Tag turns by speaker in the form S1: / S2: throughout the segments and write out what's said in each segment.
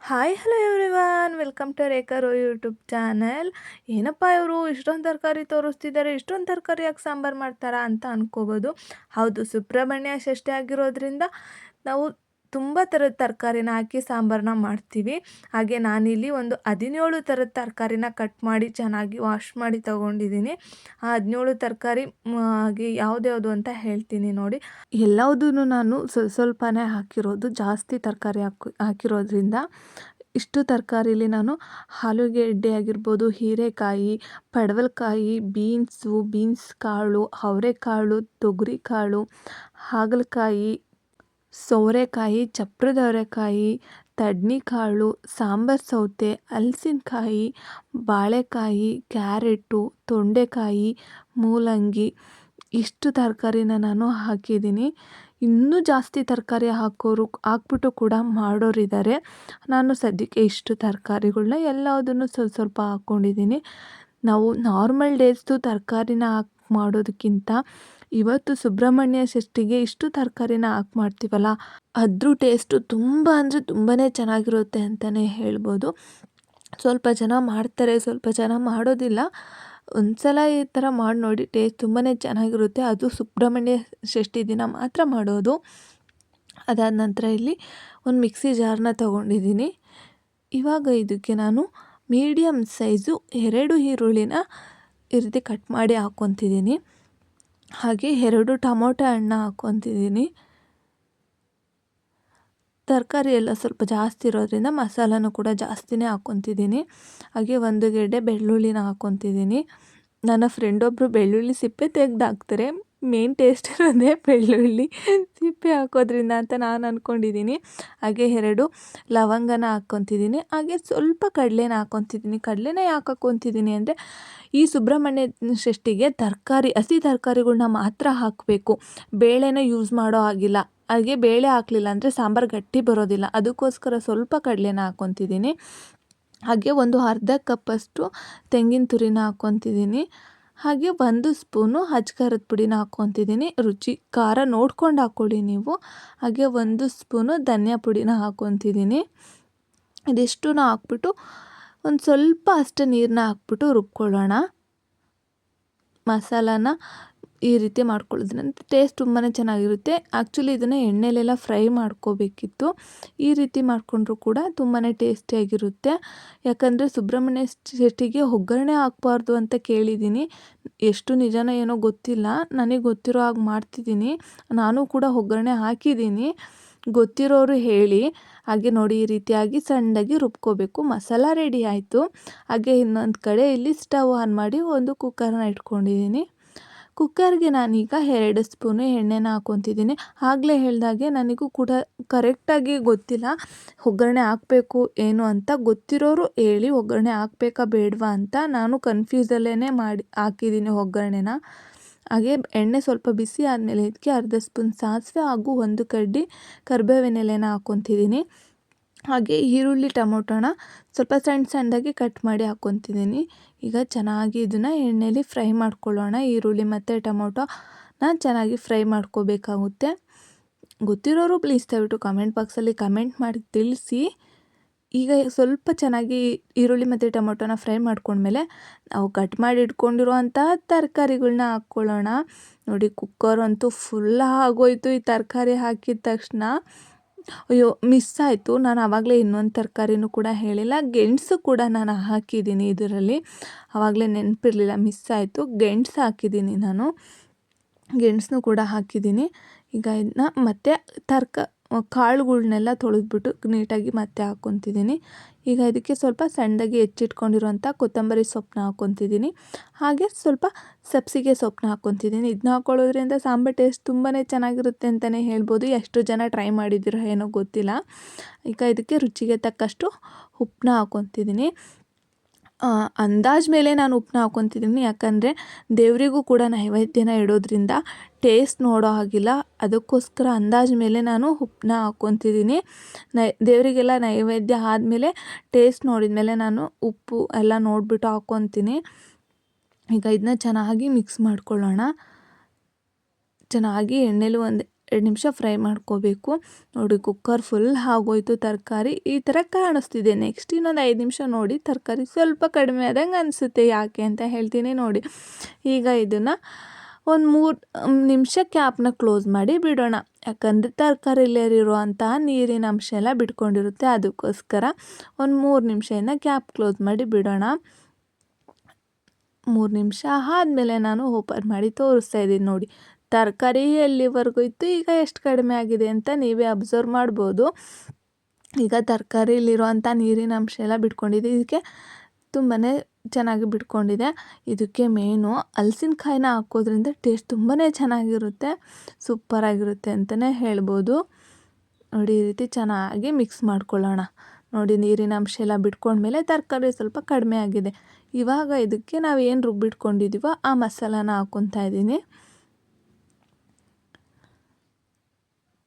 S1: Hi hello everyone welcome to ರೇಖಾರು YouTube channel. ಏನಪ್ಪ ಇವರು ಇಷ್ಟೊಂದು ತರಕಾರಿ ತೋರಿಸ್ತಿದ್ದಾರೆ, ಇಷ್ಟೊಂದು ತರಕಾರಿ ಯಾಕೆ ಸಾಂಬಾರು ಮಾಡ್ತಾರಾ ಅಂತ ಅನ್ಕೋಬೋದು. ಹೌದು, ಸುಬ್ರಹ್ಮಣ್ಯ ಷಷ್ಠಿ ಆಗಿರೋದ್ರಿಂದ ನಾವು ತುಂಬ ಥರದ ತರಕಾರಿನ ಹಾಕಿ ಸಾಂಬಾರನ್ನ ಮಾಡ್ತೀವಿ. ಹಾಗೆ ನಾನಿಲ್ಲಿ ಒಂದು 17 ಥರದ ತರಕಾರಿನ ಕಟ್ ಮಾಡಿ ಚೆನ್ನಾಗಿ ವಾಶ್ ಮಾಡಿ ತೊಗೊಂಡಿದ್ದೀನಿ. ಆ 17 ತರಕಾರಿ ಹಾಗೆ ಯಾವ್ದ್ಯಾವುದು ಅಂತ ಹೇಳ್ತೀನಿ ನೋಡಿ. ಎಲ್ಲವುದೂ ನಾನು ಸ್ವಲ್ಪನೇ ಹಾಕಿರೋದು, ಜಾಸ್ತಿ ತರಕಾರಿ ಹಾಕಿರೋದ್ರಿಂದ ಇಷ್ಟು ತರಕಾರಿಲಿ ನಾನು ಆಲೂಗೆಡ್ಡೆ ಆಗಿರ್ಬೋದು, ಹೀರೆಕಾಯಿ, ಪಡವಲಕಾಯಿ, ಬೀನ್ಸ್ ಕಾಳು, ಅವರೆಕಾಳು, ತೊಗರಿಕಾಳು, ಹಾಗಲಕಾಯಿ, ಸೋರೆಕಾಯಿ, ಚಪ್ರದ ಅವರೆಕಾಯಿ, ತಡ್ನಿಕಾಳು, ಸಾಂಬಾರು ಸೌತೆ, ಹಲಸಿನಕಾಯಿ, ಬಾಳೆಕಾಯಿ, ಕ್ಯಾರೆಟು, ತೊಂಡೆಕಾಯಿ, ಮೂಲಂಗಿ ಇಷ್ಟು ತರಕಾರಿನ ನಾನು ಹಾಕಿದ್ದೀನಿ. ಇನ್ನೂ ಜಾಸ್ತಿ ತರಕಾರಿ ಹಾಕ್ಬಿಟ್ಟು ಕೂಡ ಮಾಡೋರಿದ್ದಾರೆ. ನಾನು ಸದ್ಯಕ್ಕೆ ಇಷ್ಟು ತರಕಾರಿಗಳ್ನ ಎಲ್ಲದನ್ನು ಸ್ವಲ್ಪ ಹಾಕ್ಕೊಂಡಿದ್ದೀನಿ. ನಾವು ನಾರ್ಮಲ್ ಡೇಸ್ದು ತರಕಾರಿನ ಹಾಕಿ ಮಾಡೋದಕ್ಕಿಂತ ಇವತ್ತು ಸುಬ್ರಹ್ಮಣ್ಯ ಷಷ್ಠಿಗೆ ಇಷ್ಟು ತರಕಾರಿನ ಹಾಕಿ ಮಾಡ್ತೀವಲ್ಲ, ಅದ್ರ ಟೇಸ್ಟು ತುಂಬ ಅಂದರೆ ತುಂಬಾ ಚೆನ್ನಾಗಿರುತ್ತೆ ಅಂತಲೇ ಹೇಳ್ಬೋದು. ಸ್ವಲ್ಪ ಜನ ಮಾಡ್ತಾರೆ, ಸ್ವಲ್ಪ ಜನ ಮಾಡೋದಿಲ್ಲ. ಒಂದು ಸಲ ಈ ಥರ ಮಾಡಿ ನೋಡಿ, ಟೇಸ್ಟ್ ತುಂಬಾ ಚೆನ್ನಾಗಿರುತ್ತೆ. ಅದು ಸುಬ್ರಹ್ಮಣ್ಯ ಷಷ್ಠಿ ದಿನ ಮಾತ್ರ ಮಾಡೋದು. ಅದಾದ ನಂತರ ಇಲ್ಲಿ ಒಂದು ಮಿಕ್ಸಿ ಜಾರನ್ನ ತೊಗೊಂಡಿದ್ದೀನಿ. ಇವಾಗ ಇದಕ್ಕೆ ನಾನು ಮೀಡಿಯಮ್ ಸೈಜು 2 ಈರುಳ್ಳಿನ ಈ ರೀತಿ ಕಟ್ ಮಾಡಿ ಹಾಕ್ಕೊತಿದ್ದೀನಿ. ಹಾಗೆ 2 ಟೊಮೊಟೊ ಹಣ್ಣು ಹಾಕ್ಕೊತಿದ್ದೀನಿ. ತರಕಾರಿ ಎಲ್ಲ ಸ್ವಲ್ಪ ಜಾಸ್ತಿ ಇರೋದ್ರಿಂದ ಮಸಾಲನೂ ಕೂಡ ಜಾಸ್ತಿನೇ ಹಾಕ್ಕೊತಿದ್ದೀನಿ. ಹಾಗೆ 1 ಗೆಡ್ಡೆ ಬೆಳ್ಳುಳ್ಳಿನ ಹಾಕ್ಕೊತಿದ್ದೀನಿ. ನನ್ನ ಫ್ರೆಂಡ್ ಒಬ್ಬರು ಬೆಳ್ಳುಳ್ಳಿ ಸಿಪ್ಪೆ ತೆಗೆದು ಹಾಕ್ತಾರೆ. ಮೇನ್ ಟೇಸ್ಟ್ ಇರೋದೇ ಬೆಳ್ಳುಳ್ಳಿ ಸಿಪ್ಪೆ ಹಾಕೋದ್ರಿಂದ ಅಂತ ನಾನು ಅಂದ್ಕೊಂಡಿದ್ದೀನಿ. ಹಾಗೆ 2 ಲವಂಗನ ಹಾಕ್ಕೊತಿದ್ದೀನಿ. ಹಾಗೆ ಸ್ವಲ್ಪ ಕಡಲೆನ ಹಾಕ್ಕೊತಿದ್ದೀನಿ. ಕಡಲೆನ ಯಾಕೆ ಹಾಕ್ಕೊತಿದ್ದೀನಿ ಅಂದರೆ, ಈ ಸುಬ್ರಹ್ಮಣ್ಯ ಷಷ್ಠಿಗೆ ಹಸಿ ತರಕಾರಿಗಳ್ನ ಮಾತ್ರ ಹಾಕಬೇಕು, ಬೇಳೆನ ಯೂಸ್ ಮಾಡೋ ಆಗಿಲ್ಲ. ಹಾಗೆ ಬೇಳೆ ಹಾಕಲಿಲ್ಲ ಅಂದರೆ ಸಾಂಬಾರು ಗಟ್ಟಿ ಬರೋದಿಲ್ಲ. ಅದಕ್ಕೋಸ್ಕರ ಸ್ವಲ್ಪ ಕಡಲೆನ ಹಾಕ್ಕೊತಿದ್ದೀನಿ. ಹಾಗೆ ಒಂದು ಅರ್ಧ ಕಪ್ಪಷ್ಟು ತೆಂಗಿನ ತುರಿನ ಹಾಕ್ಕೊತಿದ್ದೀನಿ. ಹಾಗೆ 1 ಸ್ಪೂನು ಅಜ್ಖಾರದ ಪುಡಿನ ಹಾಕ್ಕೊತಿದ್ದೀನಿ. ರುಚಿ ಖಾರ ನೋಡ್ಕೊಂಡು ಹಾಕ್ಕೊಳ್ಳಿ ನೀವು. ಹಾಗೆ 1 ಸ್ಪೂನು ಧನಿಯಾ ಪುಡಿನ ಹಾಕ್ಕೊತಿದ್ದೀನಿ. ಇದಿಷ್ಟೂ ಹಾಕ್ಬಿಟ್ಟು ಒಂದು ಸ್ವಲ್ಪ ಅಷ್ಟೇ ನೀರನ್ನ ಹಾಕ್ಬಿಟ್ಟು ರುಬ್ಕೊಳ್ಳೋಣ. ಮಸಾಲಾನ ಈ ರೀತಿ ಮಾಡ್ಕೊಳ್ಳೋದ್ರಿಂದ ಟೇಸ್ಟ್ ತುಂಬಾ ಚೆನ್ನಾಗಿರುತ್ತೆ. ಆ್ಯಕ್ಚುಲಿ ಇದನ್ನು ಎಣ್ಣೆಲೆಲ್ಲ ಫ್ರೈ ಮಾಡ್ಕೋಬೇಕಿತ್ತು. ಈ ರೀತಿ ಮಾಡಿಕೊಂಡ್ರೂ ಕೂಡ ತುಂಬಾ ಟೇಸ್ಟಿಯಾಗಿರುತ್ತೆ. ಯಾಕಂದರೆ ಸುಬ್ರಹ್ಮಣ್ಯ ಷಷ್ಠಿಗೆ ಒಗ್ಗರಣೆ ಹಾಕಬಾರ್ದು ಅಂತ ಕೇಳಿದ್ದೀನಿ. ಎಷ್ಟು ನಿಜನೋ ಏನೋ ಗೊತ್ತಿಲ್ಲ, ನನಗೆ ಗೊತ್ತಿರೋ ಹಾಗೆ ಮಾಡ್ತಿದ್ದೀನಿ. ನಾನು ಕೂಡ ಒಗ್ಗರಣೆ ಹಾಕಿದ್ದೀನಿ, ಗೊತ್ತಿರೋರು ಹೇಳಿ. ಹಾಗೆ ನೋಡಿ, ಈ ರೀತಿಯಾಗಿ ಸಣ್ಣದಾಗಿ ರುಬ್ಕೋಬೇಕು. ಮಸಾಲ ರೆಡಿ ಆಯಿತು. ಹಾಗೆ ಇನ್ನೊಂದು ಕಡೆ ಇಲ್ಲಿ ಸ್ಟವ್ ಆನ್ ಮಾಡಿ ಒಂದು ಕುಕ್ಕರ್ನ ಇಟ್ಕೊಂಡಿದ್ದೀನಿ. ಕುಕ್ಕರ್ಗೆ ನಾನೀಗ 2 ಸ್ಪೂನು ಎಣ್ಣೆನ ಹಾಕ್ಕೊತಿದ್ದೀನಿ. ಆಗಲೇ ಹೇಳಿದಾಗೆ ನನಗೂ ಕೂಡ ಕರೆಕ್ಟಾಗಿ ಗೊತ್ತಿಲ್ಲ ಒಗ್ಗರಣೆ ಹಾಕಬೇಕು ಏನು ಅಂತ. ಗೊತ್ತಿರೋರು ಹೇಳಿ ಒಗ್ಗರಣೆ ಹಾಕಬೇಕಾ ಬೇಡವಾ ಅಂತ. ನಾನು ಕನ್ಫ್ಯೂಸಲ್ಲೇ ಹಾಕಿದ್ದೀನಿ ಒಗ್ಗರಣೆನ. ಹಾಗೆ ಎಣ್ಣೆ ಸ್ವಲ್ಪ ಬಿಸಿ ಆದಮೇಲೆ ಇದಕ್ಕೆ ಅರ್ಧ ಸ್ಪೂನ್ ಸಾಸಿವೆ ಹಾಗೂ 1 ಕಡ್ಡಿ ಕರಿಬೇವಿನ ಎಲೆನ ಹಾಕ್ಕೊತಿದ್ದೀನಿ. ಹಾಗೆ ಈರುಳ್ಳಿ ಟೊಮೊಟೊನ ಸ್ವಲ್ಪ ಸಣ್ಣದಾಗಿ ಕಟ್ ಮಾಡಿ ಹಾಕ್ಕೊತಿದ್ದೀನಿ. ಈಗ ಚೆನ್ನಾಗಿ ಇದನ್ನು ಎಣ್ಣೆಯಲ್ಲಿ ಫ್ರೈ ಮಾಡ್ಕೊಳ್ಳೋಣ. ಈರುಳ್ಳಿ ಮತ್ತು ಟೊಮೊಟೊನ ಚೆನ್ನಾಗಿ ಫ್ರೈ ಮಾಡ್ಕೋಬೇಕಾಗುತ್ತೆ. ಗೊತ್ತಿರೋರು ಪ್ಲೀಸ್ ದಯವಿಟ್ಟು ಕಮೆಂಟ್ ಬಾಕ್ಸಲ್ಲಿ ಕಮೆಂಟ್ ಮಾಡಿ ತಿಳಿಸಿ. ಈಗ ಸ್ವಲ್ಪ ಚೆನ್ನಾಗಿ ಈರುಳ್ಳಿ ಮತ್ತು ಟೊಮೊಟೊನ ಫ್ರೈ ಮಾಡ್ಕೊಂಡ್ಮೇಲೆ ನಾವು ಕಟ್ ಮಾಡಿ ಇಟ್ಕೊಂಡಿರುವಂಥ ತರಕಾರಿಗಳ್ನ ಹಾಕ್ಕೊಳ್ಳೋಣ. ನೋಡಿ, ಕುಕ್ಕರ್ ಅಂತೂ ಫುಲ್ ಆಗೋಯ್ತು ಈ ತರಕಾರಿ ಹಾಕಿದ ತಕ್ಷಣ. ಅಯ್ಯೋ, ಮಿಸ್ ಆಯಿತು. ನಾನು ಆವಾಗಲೇ ಇನ್ನೊಂದು ತರಕಾರಿನೂ ಕೂಡ ಹೇಳಿಲ್ಲ, ಗೆಣಸು ಕೂಡ ನಾನು ಹಾಕಿದ್ದೀನಿ ಇದರಲ್ಲಿ. ಆವಾಗಲೇ ನೆನಪಿರಲಿಲ್ಲ, ಮಿಸ್ ಆಯಿತು. ಗೆಣಸು ಹಾಕಿದ್ದೀನಿ ನಾನು, ಗೆಣಸನ್ನು ಕೂಡ ಹಾಕಿದ್ದೀನಿ. ಈಗ ಇದನ್ನ ಮತ್ತೆ ಕಾಳುಗಳ್ನೆಲ್ಲ ತೊಳೆದ್ಬಿಟ್ಟು ನೀಟಾಗಿ ಮತ್ತೆ ಹಾಕ್ಕೊತಿದ್ದೀನಿ. ಈಗ ಇದಕ್ಕೆ ಸ್ವಲ್ಪ ಸಣ್ಣದಾಗಿ ಹೆಚ್ಚಿಟ್ಕೊಂಡಿರುವಂಥ ಕೊತ್ತಂಬರಿ ಸೊಪ್ಪನ್ನ ಹಾಕ್ಕೊತಿದ್ದೀನಿ. ಹಾಗೆ ಸ್ವಲ್ಪ ಸಬ್ಸಿಗೆ ಸೊಪ್ಪನ್ನ ಹಾಕ್ಕೊತಿದ್ದೀನಿ. ಇದನ್ನ ಹಾಕ್ಕೊಳ್ಳೋದ್ರಿಂದ ಸಾಂಬಾರು ಟೇಸ್ಟ್ ತುಂಬಾ ಚೆನ್ನಾಗಿರುತ್ತೆ ಅಂತಲೇ ಹೇಳ್ಬೋದು. ಎಷ್ಟು ಜನ ಟ್ರೈ ಮಾಡಿದ್ದೀರೋ ಏನೋ ಗೊತ್ತಿಲ್ಲ. ಈಗ ಇದಕ್ಕೆ ರುಚಿಗೆ ತಕ್ಕಷ್ಟು ಉಪ್ಪನ್ನ ಹಾಕ್ಕೊತಿದ್ದೀನಿ. ಅಂದಾಜು ಮೇಲೆ ನಾನು ಉಪ್ಪನ್ನ ಹಾಕ್ಕೊತಿದ್ದೀನಿ. ಯಾಕಂದರೆ ದೇವರಿಗೂ ಕೂಡ ನೈವೇದ್ಯನ ಇಡೋದ್ರಿಂದ ಟೇಸ್ಟ್ ನೋಡೋ ಹಾಗಿಲ್ಲ. ಅದಕ್ಕೋಸ್ಕರ ಅಂದಾಜು ಮೇಲೆ ನಾನು ಉಪ್ಪನ್ನ ಹಾಕ್ಕೊತಿದ್ದೀನಿ. ದೇವರಿಗೆಲ್ಲ ನೈವೇದ್ಯ ಆದಮೇಲೆ ಟೇಸ್ಟ್ ನೋಡಿದ ಮೇಲೆ ನಾನು ಉಪ್ಪು ಎಲ್ಲ ನೋಡಿಬಿಟ್ಟು ಹಾಕ್ಕೊತೀನಿ. ಈಗ ಇದನ್ನ ಚೆನ್ನಾಗಿ ಮಿಕ್ಸ್ ಮಾಡ್ಕೊಳ್ಳೋಣ. ಚೆನ್ನಾಗಿ ಎಣ್ಣೆಲಿ ಒಂದು 2 ನಿಮಿಷ ಫ್ರೈ ಮಾಡ್ಕೋಬೇಕು. ನೋಡಿ ಕುಕ್ಕರ್ ಫುಲ್ ಆಗೋಯ್ತು ತರಕಾರಿ ಈ ಥರ ಕಾಣಿಸ್ತಿದೆ. ನೆಕ್ಸ್ಟ್ ಇನ್ನೊಂದು 5 ನಿಮಿಷ ನೋಡಿ ತರಕಾರಿ ಸ್ವಲ್ಪ ಕಡಿಮೆ ಆದಂಗೆ ಅನಿಸುತ್ತೆ. ಯಾಕೆ ಅಂತ ಹೇಳ್ತೀನಿ ನೋಡಿ. ಈಗ ಇದನ್ನು ಒಂದು 3 ನಿಮಿಷ ಕ್ಯಾಪ್ನ ಕ್ಲೋಸ್ ಮಾಡಿ ಬಿಡೋಣ. ಯಾಕಂದರೆ ತರಕಾರಿಲಿರುವಂತಹ ನೀರಿನ ಅಂಶ ಎಲ್ಲ ಬಿಟ್ಕೊಂಡಿರುತ್ತೆ. ಅದಕ್ಕೋಸ್ಕರ ಒಂದು 3 ನಿಮಿಷದಿಂದ ಕ್ಯಾಪ್ ಕ್ಲೋಸ್ ಮಾಡಿ ಬಿಡೋಣ. 3 ನಿಮಿಷ ಆದಮೇಲೆ ನಾನು ಓಪನ್ ಮಾಡಿ ತೋರಿಸ್ತಾ ಇದ್ದೀನಿ ನೋಡಿ. ತರಕಾರಿ ಎಲ್ಲಿವರೆಗೂ ಇತ್ತು, ಈಗ ಎಷ್ಟು ಕಡಿಮೆ ಆಗಿದೆ ಅಂತ ನೀವೇ ಅಬ್ಸರ್ವ್ ಮಾಡ್ಬೋದು. ಈಗ ತರಕಾರಿಲಿರುವಂಥ ನೀರಿನ ಅಂಶ ಎಲ್ಲ ಬಿಟ್ಕೊಂಡಿದೆ. ಇದಕ್ಕೆ ತುಂಬಾ ಚೆನ್ನಾಗಿ ಬಿಟ್ಕೊಂಡಿದೆ. ಇದಕ್ಕೆ ಮೇನು ಹಲಸಿನಕಾಯಿನ ಹಾಕೋದ್ರಿಂದ ಟೇಸ್ಟ್ ತುಂಬಾ ಚೆನ್ನಾಗಿರುತ್ತೆ, ಸೂಪರಾಗಿರುತ್ತೆ ಅಂತಲೇ ಹೇಳ್ಬೋದು. ನೋಡಿ ಈ ರೀತಿ ಚೆನ್ನಾಗಿ ಮಿಕ್ಸ್ ಮಾಡ್ಕೊಳ್ಳೋಣ. ನೋಡಿ ನೀರಿನ ಅಂಶ ಎಲ್ಲ ಬಿಟ್ಕೊಂಡ್ಮೇಲೆ ತರಕಾರಿ ಸ್ವಲ್ಪ ಕಡಿಮೆ ಆಗಿದೆ. ಇವಾಗ ಇದಕ್ಕೆ ನಾವು ಏನು ರುಬ್ಬಿಟ್ಕೊಂಡಿದ್ದೀವೋ ಆ ಮಸಾಲಾನ ಹಾಕ್ಕೊತಾ ಇದ್ದೀನಿ.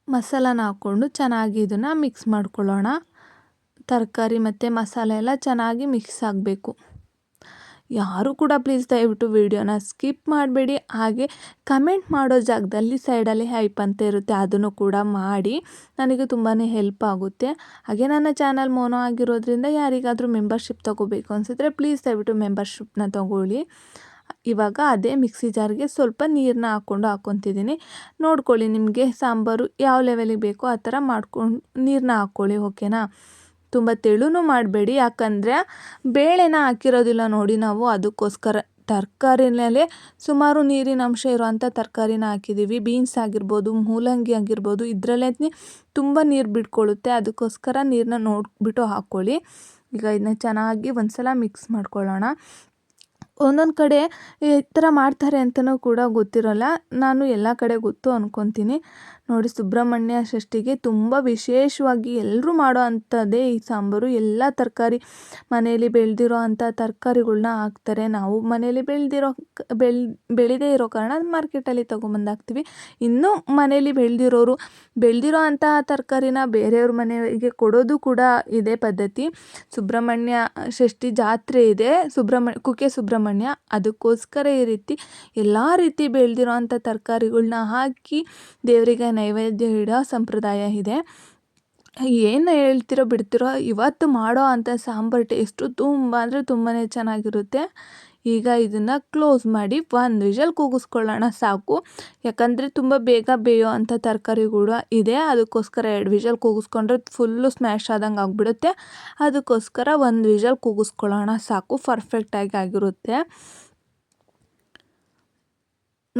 S1: ಮಸಾಲಾನ ಹಾಕ್ಕೊಂಡು ಚೆನ್ನಾಗಿ ಇದನ್ನು ಮಿಕ್ಸ್ ಮಾಡ್ಕೊಳ್ಳೋಣ. ತರಕಾರಿ ಮತ್ತು ಮಸಾಲೆ ಎಲ್ಲ ಚೆನ್ನಾಗಿ ಮಿಕ್ಸ್ ಆಗಬೇಕು. ಯಾರು ಕೂಡ ಪ್ಲೀಸ್ ದಯವಿಟ್ಟು ವಿಡಿಯೋನ ಸ್ಕಿಪ್ ಮಾಡಬೇಡಿ. ಹಾಗೆ ಕಮೆಂಟ್ ಮಾಡೋ ಜಾಗದಲ್ಲಿ ಸೈಡಲ್ಲಿ ಹೈಪ್ ಅಂತ ಇರುತ್ತೆ, ಅದನ್ನು ಕೂಡ ಮಾಡಿ. ನನಗೆ ತುಂಬಾ ಹೆಲ್ಪ್ ಆಗುತ್ತೆ. ಹಾಗೆ ನನ್ನ ಚಾನಲ್ ಮೋನೋ ಆಗಿರೋದ್ರಿಂದ ಯಾರಿಗಾದರೂ ಮೆಂಬರ್ಶಿಪ್ ತೊಗೋಬೇಕು ಅನಿಸಿದ್ರೆ ಪ್ಲೀಸ್ ದಯವಿಟ್ಟು ಮೆಂಬರ್ಶಿಪ್ನ ತೊಗೊಳ್ಳಿ. ಇವಾಗ ಅದೇ ಮಿಕ್ಸಿ ಜಾರ್ಗೆ ಸ್ವಲ್ಪ ನೀರನ್ನ ಹಾಕ್ಕೊತಿದ್ದೀನಿ. ನೋಡ್ಕೊಳ್ಳಿ ನಿಮಗೆ ಸಾಂಬಾರು ಯಾವ ಲೆವೆಲಿಗೆ ಬೇಕೋ ಆ ಥರ ಮಾಡ್ಕೊಂಡು ನೀರನ್ನ ಹಾಕ್ಕೊಳ್ಳಿ, ಓಕೆನಾ. ತುಂಬ ತೆಳುನೂ ಮಾಡಬೇಡಿ, ಯಾಕಂದರೆ ಬೇಳೆನ ಹಾಕಿರೋದಿಲ್ಲ ನೋಡಿ ನಾವು, ಅದಕ್ಕೋಸ್ಕರ. ತರಕಾರಿನಲ್ಲೇ ಸುಮಾರು ನೀರಿನ ಅಂಶ ಇರೋವಂಥ ತರಕಾರಿನ ಹಾಕಿದ್ದೀವಿ. ಬೀನ್ಸ್ ಆಗಿರ್ಬೋದು, ಮೂಲಂಗಿ ಆಗಿರ್ಬೋದು, ಇದರಲ್ಲೇ ತುಂಬ ನೀರು ಬಿಟ್ಕೊಳ್ಳುತ್ತೆ. ಅದಕ್ಕೋಸ್ಕರ ನೀರನ್ನ ನೋಡಿಬಿಟ್ಟು ಹಾಕ್ಕೊಳ್ಳಿ. ಈಗ ಇದನ್ನ ಚೆನ್ನಾಗಿ ಒಂದ್ಸಲ ಮಿಕ್ಸ್ ಮಾಡ್ಕೊಳ್ಳೋಣ. ಒಂದೊಂದು ಕಡೆ ಈ ಥರ ಮಾಡ್ತಾರೆ ಅಂತಲೂ ಕೂಡ ಗೊತ್ತಿರೋಲ್ಲ. ನಾನು ಎಲ್ಲ ಕಡೆ ಗೊತ್ತು ಅಂದ್ಕೊತೀನಿ. ನೋಡಿ ಸುಬ್ರಹ್ಮಣ್ಯ ಷಷ್ಠಿಗೆ ತುಂಬ ವಿಶೇಷವಾಗಿ ಎಲ್ಲರೂ ಮಾಡೋ ಅಂಥದ್ದೇ ಈ ಸಾಂಬಾರು. ಎಲ್ಲ ತರಕಾರಿ ಮನೆಯಲ್ಲಿ ಬೆಳೆದಿರೋ ಅಂಥ ತರಕಾರಿಗಳ್ನ ಹಾಕ್ತಾರೆ. ನಾವು ಮನೇಲಿ ಬೆಳೆದೇ ಇರೋ ಕಾರಣ ಮಾರ್ಕೆಟಲ್ಲಿ ತೊಗೊಂಬಂದು ಹಾಕ್ತೀವಿ. ಇನ್ನೂ ಮನೇಲಿ ಬೆಳೆದಿರೋ ಅಂತಹ ತರಕಾರಿನ ಬೇರೆಯವ್ರ ಮನೆಗೆ ಕೊಡೋದು ಕೂಡ ಇದೇ ಪದ್ಧತಿ. ಸುಬ್ರಹ್ಮಣ್ಯ ಷಷ್ಠಿ ಜಾತ್ರೆ ಇದೆ, ಕುಕ್ಕೆ ಸುಬ್ರಹ್ಮಣ್ಯ, ಅದಕ್ಕೋಸ್ಕರ ಈ ರೀತಿ ಎಲ್ಲ ರೀತಿ ಬೆಳೆದಿರೋ ಅಂಥ ತರಕಾರಿಗಳ್ನ ಹಾಕಿ ದೇವರಿಗೆ ನೈವೇದ್ಯ ಇಡೋ ಸಂಪ್ರದಾಯ ಇದೆ. ಏನು ಹೇಳ್ತಿರೋ ಬಿಡ್ತಿರೋ ಇವತ್ತು ಮಾಡೋ ಅಂಥ ಸಾಂಬಾರು ಟೇಸ್ಟು ತುಂಬ ಅಂದರೆ ತುಂಬಾ ಚೆನ್ನಾಗಿರುತ್ತೆ. ಈಗ ಇದನ್ನು ಕ್ಲೋಸ್ ಮಾಡಿ 1 ವಿಷಲ್ ಕೂಗಿಸ್ಕೊಳ್ಳೋಣ ಸಾಕು. ಯಾಕಂದರೆ ತುಂಬ ಬೇಗ ಬೇಯೋ ಅಂಥ ತರಕಾರಿ ಕೂಡ ಇದೆ, ಅದಕ್ಕೋಸ್ಕರ 2 ವಿಷಲ್ ಕೂಗಿಸ್ಕೊಂಡ್ರೆ ಫುಲ್ಲು ಸ್ಮ್ಯಾಶ್ ಆದಂಗೆ ಆಗಿಬಿಡುತ್ತೆ. ಅದಕ್ಕೋಸ್ಕರ 1 ವಿಷಲ್ ಕೂಗಿಸ್ಕೊಳ್ಳೋಣ ಸಾಕು, ಪರ್ಫೆಕ್ಟಾಗಿ ಆಗಿರುತ್ತೆ.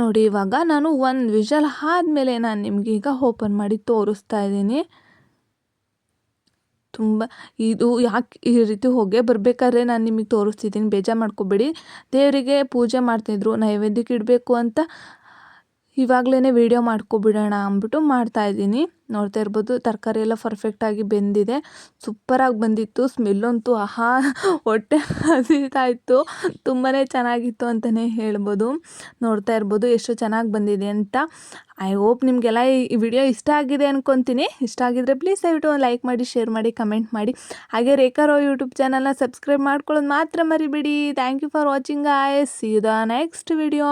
S1: ನೋಡಿ ಇವಾಗ ನಾನು 1 ವಿಷಲ್ ಆದಮೇಲೆ ನಾನು ನಿಮಗೆ ಈಗ ಓಪನ್ ಮಾಡಿ ತೋರಿಸ್ತಾ ಇದ್ದೀನಿ. ತುಂಬ ಇದು ಯಾಕೆ ಈ ರೀತಿ ಹೊಗೆ ಬರಬೇಕಾದ್ರೆ ನಾನು ನಿಮಗೆ ತೋರಿಸ್ತಿದ್ದೀನಿ, ಬೇಜಾರು ಮಾಡ್ಕೋಬೇಡಿ. ದೇವರಿಗೆ ಪೂಜೆ ಮಾಡ್ತಿದ್ರು, ನೈವೇದ್ಯಕ್ಕೆ ಇಡಬೇಕು ಅಂತ ಇವಾಗಲೇ ವಿಡಿಯೋ ಮಾಡ್ಕೊಬಿಡೋಣ ಅಂದ್ಬಿಟ್ಟು ಮಾಡ್ತಾಯಿದ್ದೀನಿ. ನೋಡ್ತಾ ಇರ್ಬೋದು ತರಕಾರಿ ಎಲ್ಲ ಪರ್ಫೆಕ್ಟಾಗಿ ಬೆಂದಿದೆ, ಸೂಪರಾಗಿ ಬಂದಿತ್ತು. ಸ್ಮೆಲ್ಲಂತೂ ಹೊಟ್ಟೆ ಹಸಿತಾಯಿತ್ತು, ತುಂಬಾ ಚೆನ್ನಾಗಿತ್ತು ಅಂತಲೇ ಹೇಳ್ಬೋದು. ನೋಡ್ತಾ ಇರ್ಬೋದು ಎಷ್ಟು ಚೆನ್ನಾಗಿ ಬಂದಿದೆ ಅಂತ. ಐ ಹೋಪ್ ನಿಮಗೆಲ್ಲ ಈ ವಿಡಿಯೋ ಇಷ್ಟ ಆಗಿದೆ ಅಂದ್ಕೊತೀನಿ. ಇಷ್ಟ ಆಗಿದ್ರೆ ಪ್ಲೀಸ್ ದಯವಿಟ್ಟು ಒಂದು ಲೈಕ್ ಮಾಡಿ, ಶೇರ್ ಮಾಡಿ, ಕಮೆಂಟ್ ಮಾಡಿ. ಹಾಗೆ ರೇಖಾ ರಾವ್ ಯೂಟ್ಯೂಬ್ ಚಾನಲ್ನ ಸಬ್ಸ್ಕ್ರೈಬ್ ಮಾಡ್ಕೊಳ್ಳೋದು ಮಾತ್ರ ಮರಿಬೇಡಿ. Thank you for watching guys. See you the next video.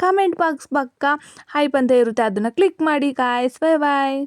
S1: Comment box ಪಕ್ಕ ಹೈಪ್ ಅಂತ ಇರುತ್ತೆ, ಅದನ್ನು ಕ್ಲಿಕ್ ಮಾಡಿ ಗಾಯ್ಸ್. Bye bye.